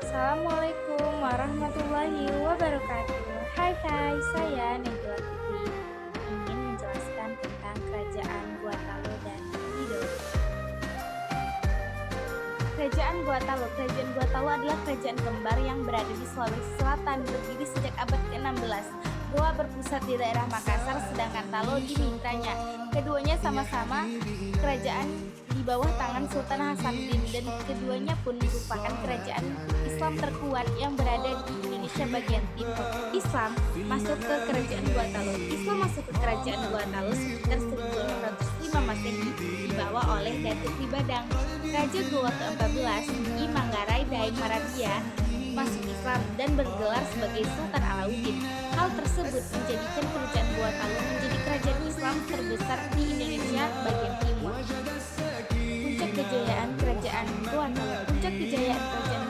Assalamualaikum warahmatullahi wabarakatuh. Hai, saya Najwa Fitri ingin menjelaskan tentang kerajaan Guatalo dan Tidore. Kerajaan Guatalo adalah kerajaan kembar yang berada di Sulawesi Selatan, berdiri sejak abad ke-16. Goa berpusat di daerah Makassar, sedangkan Talo di Mitranya. Keduanya sama-sama kerajaan di bawah tangan Sultan Hasanuddin, dan keduanya pun merupakan kerajaan Islam terkuat yang berada di Indonesia bagian timur. Islam masuk ke kerajaan Guatalo sekitar 1605 Masehi, dibawa oleh Datuk Sri Badang. Raja Goa ke-14, I Manggarai Dai Marabia, masuk Islam dan bergelar sebagai Sultan Alauddin. Hal tersebut menjadikan kerajaan Guatalo menjadi kerajaan Islam terbesar di Indonesia bagian timur. Puncak kejayaan kerajaan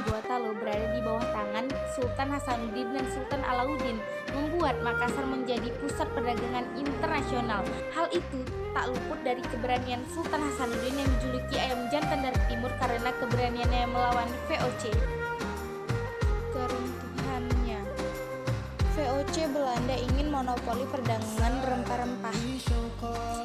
Guatalo berada di bawah tangan Sultan Hasanuddin dan Sultan Alauddin, membuat Makassar menjadi pusat perdagangan internasional. Hal itu tak luput dari keberanian Sultan Hasanuddin yang dijuluki ayam jantan dari timur karena keberaniannya melawan VOC. Keruntuhannya, VOC Belanda ingin monopoli perdagangan rempah-rempah.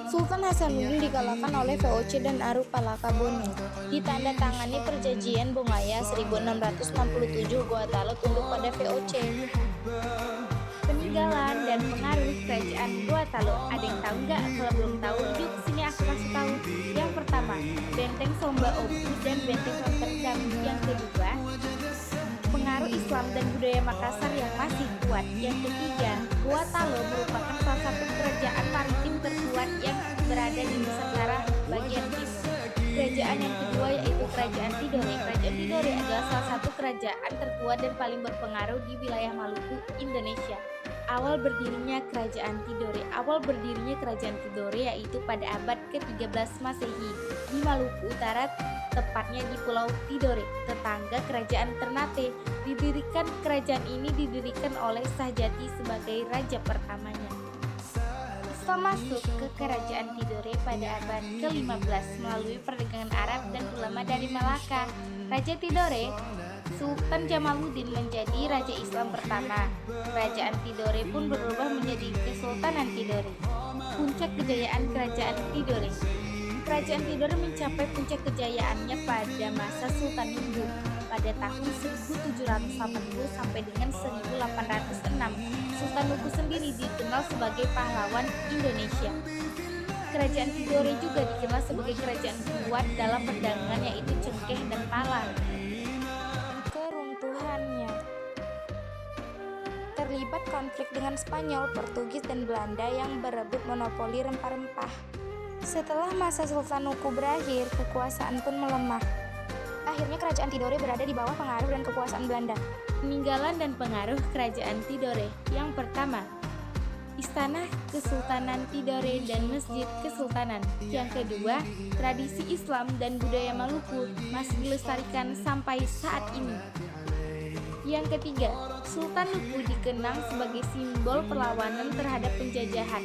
Sultan Hasanuddin dikalahkan oleh VOC dan Arupalakabonu. Ditandatangani Perjanjian Bongaya 1667, Guatalo tunduk pada VOC. Peninggalan dan pengaruh kerajaan Guatalo. Ada yang tahu nggak? Kalau belum tahu, yuk sini aku kasih tahu. Yang pertama, Benteng Somba Opu dan Benteng Rotterdam. Yang kedua, pengaruh Islam dan budaya Makassar yang masih kuat. Yang ketiga, Guatalo merupakan salah satu kerajaan maritim terkuat yang berada di Nusantara bagian timur. Kerajaan yang kedua yaitu Kerajaan Tidore. Kerajaan Tidore adalah salah satu kerajaan terkuat dan paling berpengaruh di wilayah Maluku, Indonesia. Awal berdirinya Kerajaan Tidore yaitu pada abad ke-13 Masehi di Maluku Utara, tepatnya di Pulau Tidore, tetangga Kerajaan Ternate. Kerajaan ini didirikan oleh Sahjati sebagai raja pertamanya. Islam masuk ke Kerajaan Tidore pada abad ke-15 melalui perdagangan Arab dan ulama dari Malaka. Raja Tidore, Sultan Jamaluddin, menjadi raja Islam pertama. Kerajaan Tidore pun berubah menjadi Kesultanan Tidore. Puncak kejayaan Kerajaan Tidore. Kerajaan Tidore mencapai puncak kejayaannya pada masa Sultan Hulu pada tahun 1780 sampai dengan 1806. Sultan Hulu sendiri dikenal sebagai pahlawan Indonesia. Kerajaan Tidore juga dikenal sebagai kerajaan kuat dalam perdagangan, yaitu cengkeh dan pala. Keruntuhannya, terlibat konflik dengan Spanyol, Portugis, dan Belanda yang berebut monopoli rempah-rempah. Setelah masa Sultan Huku berakhir, kekuasaan pun melemah. Akhirnya Kerajaan Tidore berada di bawah pengaruh dan kekuasaan Belanda. Peninggalan dan pengaruh Kerajaan Tidore. Yang pertama, Istana Kesultanan Tidore dan Masjid Kesultanan. Yang kedua, tradisi Islam dan budaya Maluku masih dilestarikan sampai saat ini. Yang ketiga, Sultan Huku dikenang sebagai simbol perlawanan terhadap penjajahan.